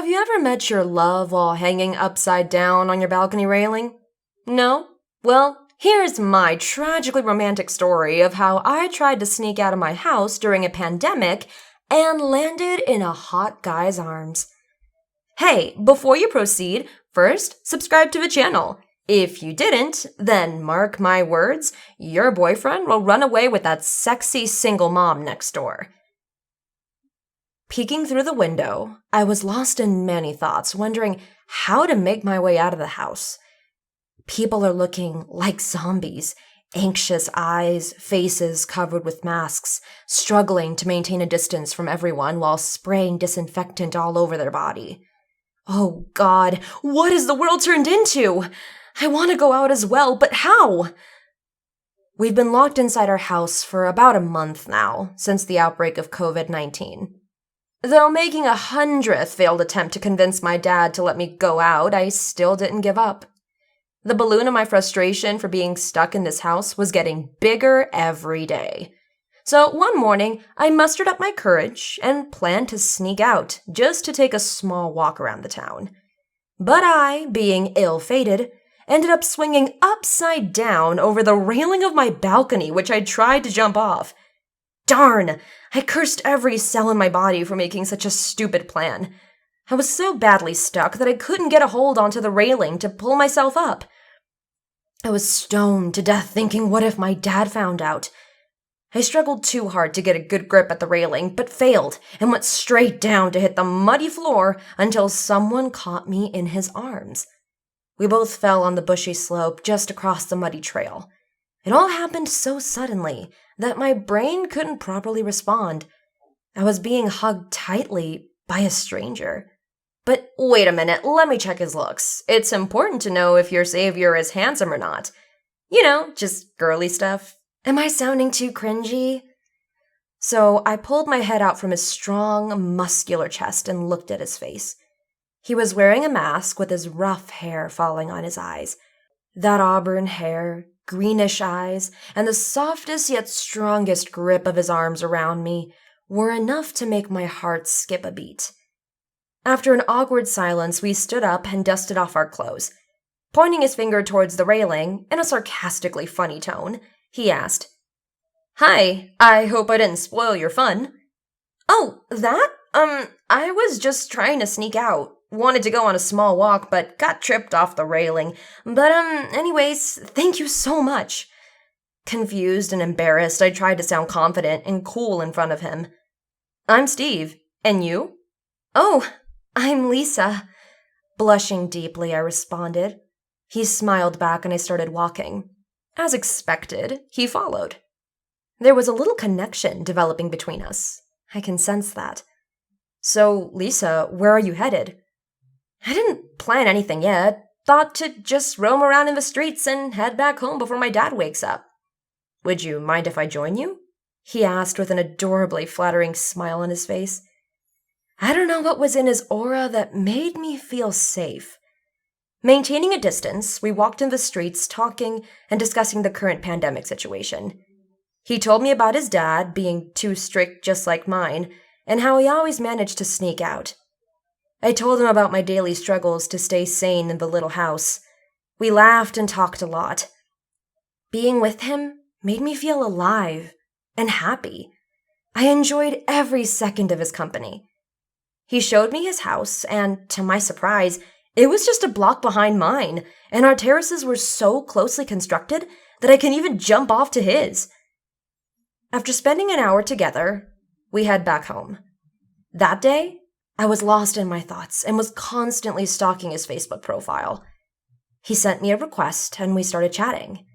Have you ever met your love while hanging upside down on your balcony railing? No? Well, here's my tragically romantic story of how I tried to sneak out of my house during a pandemic and landed in a hot guy's arms. Hey, before you proceed, first, subscribe to the channel. If you didn't, then mark my words, your boyfriend will run away with that sexy single mom next door. Peeking through the window, I was lost in many thoughts, wondering how to make my way out of the house. People are looking like zombies, anxious eyes, faces covered with masks, struggling to maintain a distance from everyone while spraying disinfectant all over their body. Oh God, what has the world turned into? I want to go out as well, but how? We've been locked inside our house for about a month now, since the outbreak of COVID-19. Though making a 100th failed attempt to convince my dad to let me go out, I still didn't give up. The balloon of my frustration for being stuck in this house was getting bigger every day. So one morning, I mustered up my courage and planned to sneak out just to take a small walk around the town. But I, being ill-fated, ended up swinging upside down over the railing of my balcony, which I tried to jump off. Darn! I cursed every cell in my body for making such a stupid plan. I was so badly stuck that I couldn't get a hold onto the railing to pull myself up. I was stoned to death thinking, what if my dad found out? I struggled too hard to get a good grip at the railing, but failed and went straight down to hit the muddy floor until someone caught me in his arms. We both fell on the bushy slope just across the muddy trail. It all happened so suddenly that my brain couldn't properly respond. I was being hugged tightly by a stranger. But wait a minute, let me check his looks. It's important to know if your savior is handsome or not. You know, just girly stuff. Am I sounding too cringy? So I pulled my head out from his strong, muscular chest and looked at his face. He was wearing a mask with his rough hair falling on his eyes. That auburn hair, greenish eyes, and the softest yet strongest grip of his arms around me were enough to make my heart skip a beat. After an awkward silence, we stood up and dusted off our clothes. Pointing his finger towards the railing, in a sarcastically funny tone, he asked, "Hi, I hope I didn't spoil your fun." "Oh, that? I was just trying to sneak out. Wanted to go on a small walk, but got tripped off the railing. But, anyways, thank you so much." Confused and embarrassed, I tried to sound confident and cool in front of him. "I'm Steve. And you?" "Oh, I'm Lisa." Blushing deeply, I responded. He smiled back and I started walking. As expected, he followed. There was a little connection developing between us. I can sense that. "So, Lisa, where are you headed?" "I didn't plan anything yet. Thought to just roam around in the streets and head back home before my dad wakes up." "Would you mind if I join you?" he asked with an adorably flattering smile on his face. I don't know what was in his aura that made me feel safe. Maintaining a distance, we walked in the streets talking and discussing the current pandemic situation. He told me about his dad being too strict just like mine, and how he always managed to sneak out. I told him about my daily struggles to stay sane in the little house. We laughed and talked a lot. Being with him made me feel alive and happy. I enjoyed every second of his company. He showed me his house, and to my surprise, it was just a block behind mine, and our terraces were so closely constructed that I can even jump off to his. After spending an hour together, we head back home. That day, I was lost in my thoughts and was constantly stalking his Facebook profile. He sent me a request and we started chatting.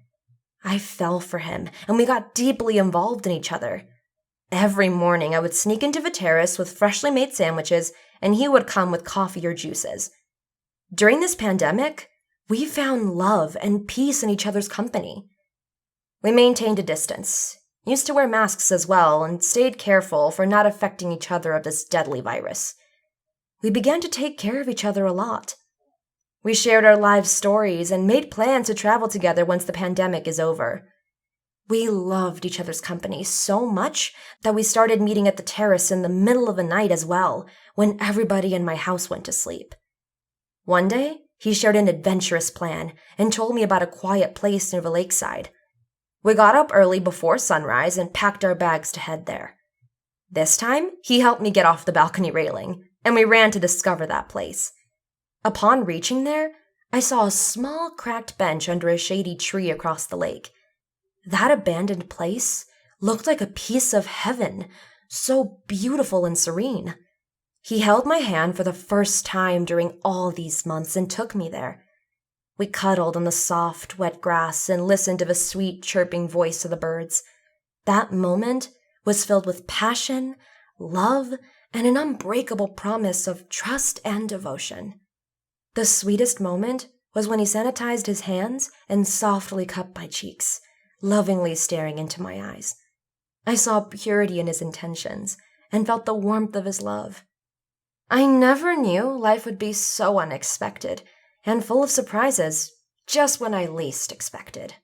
I fell for him and we got deeply involved in each other. Every morning I would sneak into the terrace with freshly made sandwiches and he would come with coffee or juices. During this pandemic, we found love and peace in each other's company. We maintained a distance, used to wear masks as well, and stayed careful for not affecting each other of this deadly virus. We began to take care of each other a lot. We shared our lives' stories and made plans to travel together once the pandemic is over. We loved each other's company so much that we started meeting at the terrace in the middle of the night as well, when everybody in my house went to sleep. One day, he shared an adventurous plan and told me about a quiet place near the lakeside. We got up early before sunrise and packed our bags to head there. This time, he helped me get off the balcony railing, and we ran to discover that place. Upon reaching there, I saw a small cracked bench under a shady tree across the lake. That abandoned place looked like a piece of heaven, so beautiful and serene. He held my hand for the first time during all these months and took me there. We cuddled on the soft, wet grass and listened to the sweet, chirping voice of the birds. That moment was filled with passion, love, and an unbreakable promise of trust and devotion. The sweetest moment was when he sanitized his hands and softly cupped my cheeks, lovingly staring into my eyes. I saw purity in his intentions and felt the warmth of his love. I never knew life would be so unexpected and full of surprises just when I least expected.